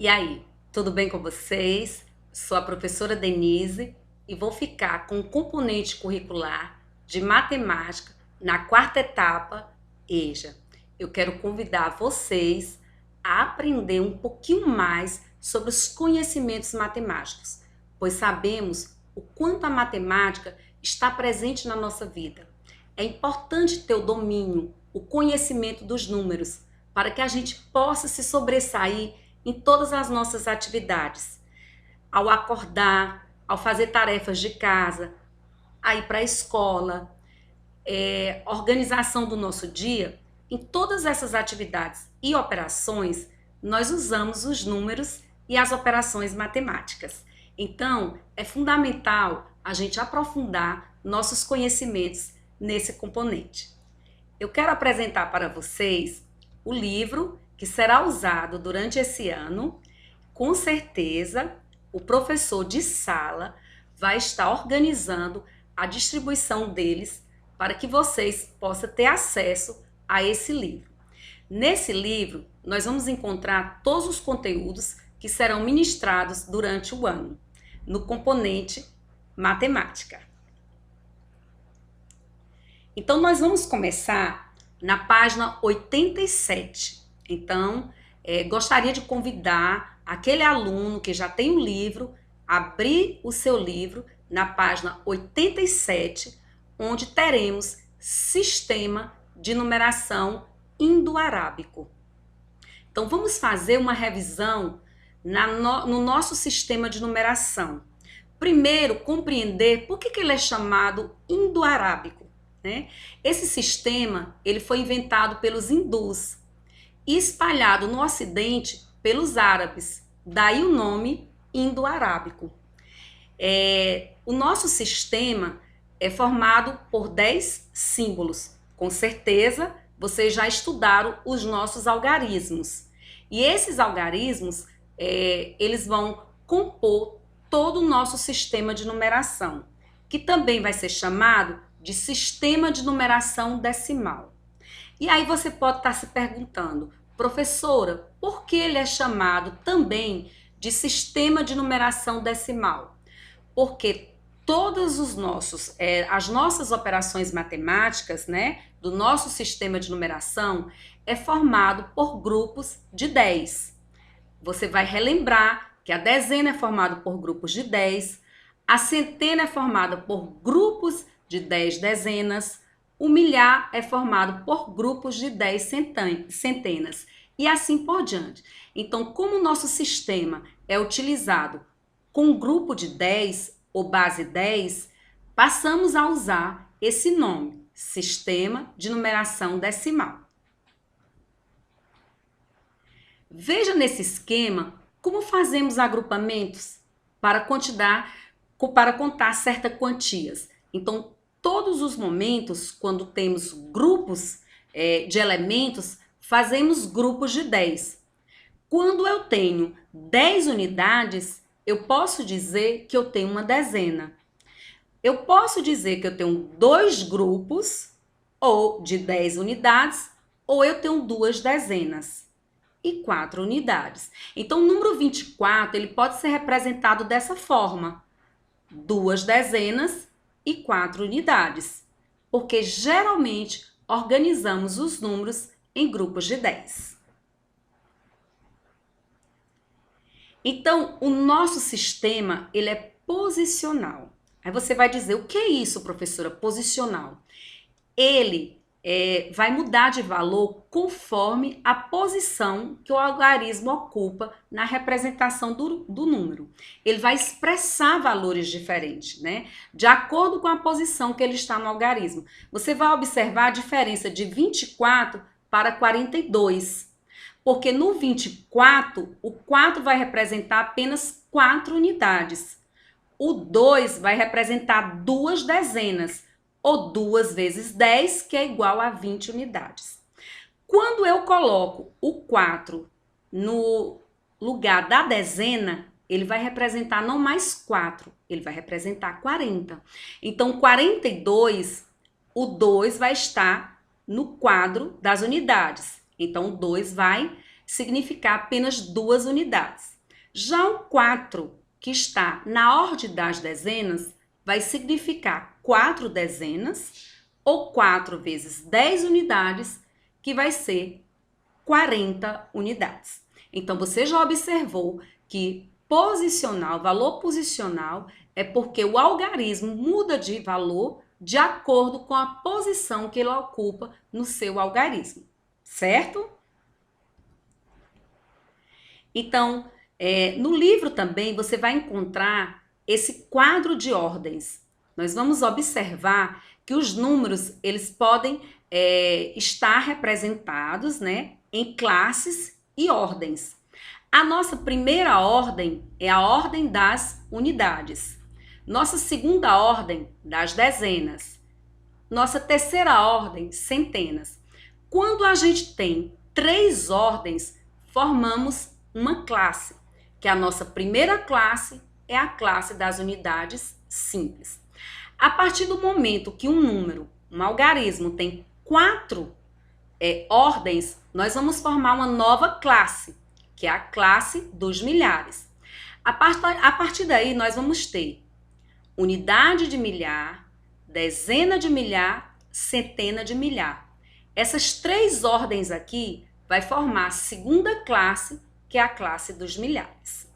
E aí, tudo bem com vocês? Sou a professora Denise e vou ficar com o componente curricular de matemática na quarta etapa EJA. Eu quero convidar vocês a aprender um pouquinho mais sobre os conhecimentos matemáticos, pois sabemos o quanto a matemática está presente na nossa vida. É importante ter o domínio, o conhecimento dos números, para que a gente possa se sobressair em todas as nossas atividades. Ao acordar, ao fazer tarefas de casa, a ir para a escola, organização do nosso dia, em todas essas atividades e operações, nós usamos os números e as operações matemáticas. Então, é fundamental a gente aprofundar nossos conhecimentos nesse componente. Eu quero apresentar para vocês o livro que será usado durante esse ano. Com certeza, o professor de sala vai estar organizando a distribuição deles para que vocês possam ter acesso a esse livro. Nesse livro, nós vamos encontrar todos os conteúdos que serão ministrados durante o ano, no componente matemática. Então, nós vamos começar na página 87. Então, gostaria de convidar aquele aluno que já tem o livro, abrir o seu livro na página 87, onde teremos sistema de numeração indo-arábico. Então, vamos fazer uma revisão no nosso sistema de numeração. Primeiro, compreender por que ele é chamado indo-arábico. Esse sistema ele foi inventado pelos hindus e espalhado no ocidente pelos árabes, daí o nome indo-arábico. O nosso sistema é formado por 10 símbolos. Com certeza, vocês já estudaram os nossos algarismos. E esses algarismos, eles vão compor todo o nosso sistema de numeração, que também vai ser chamado de sistema de numeração decimal. E aí você pode estar se perguntando, professora, por que ele é chamado também de sistema de numeração decimal? Porque todas as nossas operações matemáticas, do nosso sistema de numeração, é formado por grupos de 10. Você vai relembrar que a dezena é formada por grupos de 10, a centena é formada por grupos de 10 dezenas, o milhar é formado por grupos de 10 centenas e assim por diante. Então, como o nosso sistema é utilizado com grupo de 10 ou base 10, passamos a usar esse nome, sistema de numeração decimal. Veja nesse esquema como fazemos agrupamentos para contar certas quantias. Então, todos os momentos, quando temos grupos de elementos, fazemos grupos de 10. Quando eu tenho 10 unidades, eu posso dizer que eu tenho uma dezena. Eu posso dizer que eu tenho 2 grupos, ou de 10 unidades, ou eu tenho 2 dezenas e 4 unidades. Então, o número 24, ele pode ser representado dessa forma: 2 dezenas e 4 unidades, porque geralmente organizamos os números em grupos de 10. Então, o nosso sistema, ele é posicional. Aí você vai dizer, o que é isso, professora? Posicional. Ele vai mudar de valor conforme a posição que o algarismo ocupa na representação do número. Ele vai expressar valores diferentes, de acordo com a posição que ele está no algarismo. Você vai observar a diferença de 24 para 42. Porque no 24, o 4 vai representar apenas 4 unidades. O 2 vai representar 2 dezenas, ou 2 vezes 10, que é igual a 20 unidades. Quando eu coloco o 4 no lugar da dezena, ele vai representar não mais 4, ele vai representar 40. Então, 42, o 2 vai estar no quadro das unidades. Então, o 2 vai significar apenas 2 unidades. Já o 4, que está na ordem das dezenas, vai significar 4 dezenas, ou 4 vezes 10 unidades, que vai ser 40 unidades. Então, você já observou que posicional, valor posicional, é porque o algarismo muda de valor de acordo com a posição que ele ocupa no seu algarismo, certo? Então, no livro também você vai encontrar esse quadro de ordens. Nós vamos observar que os números, eles podem estar representados, né, em classes e ordens. A nossa primeira ordem é a ordem das unidades. Nossa segunda ordem, das dezenas. Nossa terceira ordem, centenas. Quando a gente tem 3 ordens, formamos uma classe, que a nossa primeira classe é a classe das unidades simples. A partir do momento que um número, um algarismo, tem 4 ordens, nós vamos formar uma nova classe, que é a classe dos milhares. A partir daí, nós vamos ter unidade de milhar, dezena de milhar, centena de milhar. Essas 3 ordens aqui vai formar a segunda classe, que é a classe dos milhares.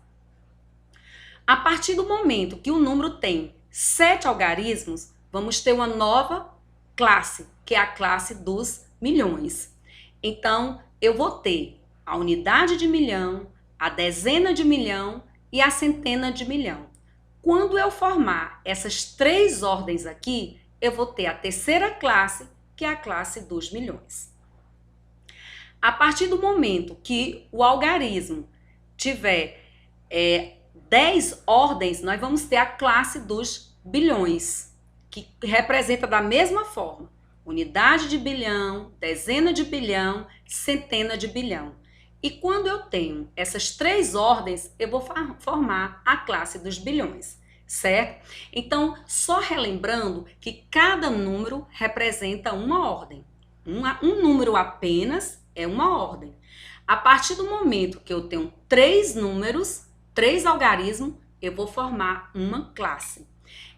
A partir do momento que o número tem 7 algarismos, vamos ter uma nova classe, que é a classe dos milhões. Então, eu vou ter a unidade de milhão, a dezena de milhão e a centena de milhão. Quando eu formar essas 3 ordens aqui, eu vou ter a terceira classe, que é a classe dos milhões. A partir do momento que o algarismo tiver 10 ordens, nós vamos ter a classe dos bilhões, que representa da mesma forma. Unidade de bilhão, dezena de bilhão, centena de bilhão. E quando eu tenho essas 3 ordens, eu vou formar a classe dos bilhões, certo? Então, só relembrando que cada número representa uma ordem. Um número apenas é uma ordem. A partir do momento que eu tenho 3 números, 3 algarismos, eu vou formar uma classe.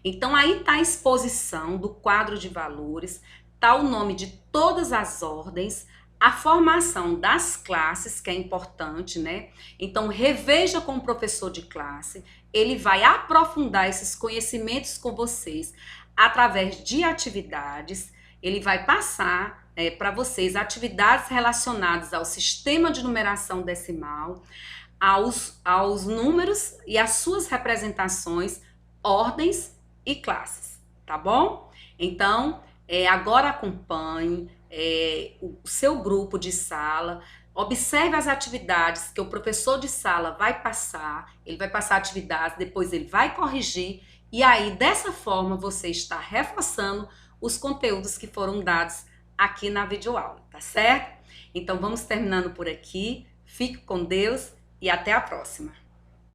Então, aí está a exposição do quadro de valores, está o nome de todas as ordens, a formação das classes, que é importante, né? Então, reveja com o professor de classe, ele vai aprofundar esses conhecimentos com vocês através de atividades, ele vai passar para vocês atividades relacionadas ao sistema de numeração decimal, aos números e às suas representações, ordens e classes, tá bom? Então, agora acompanhe o seu grupo de sala, observe as atividades que o professor de sala vai passar, ele vai passar atividades, depois ele vai corrigir, e aí dessa forma você está reforçando os conteúdos que foram dados aqui na videoaula, tá certo? Então vamos terminando por aqui, fique com Deus e até a próxima!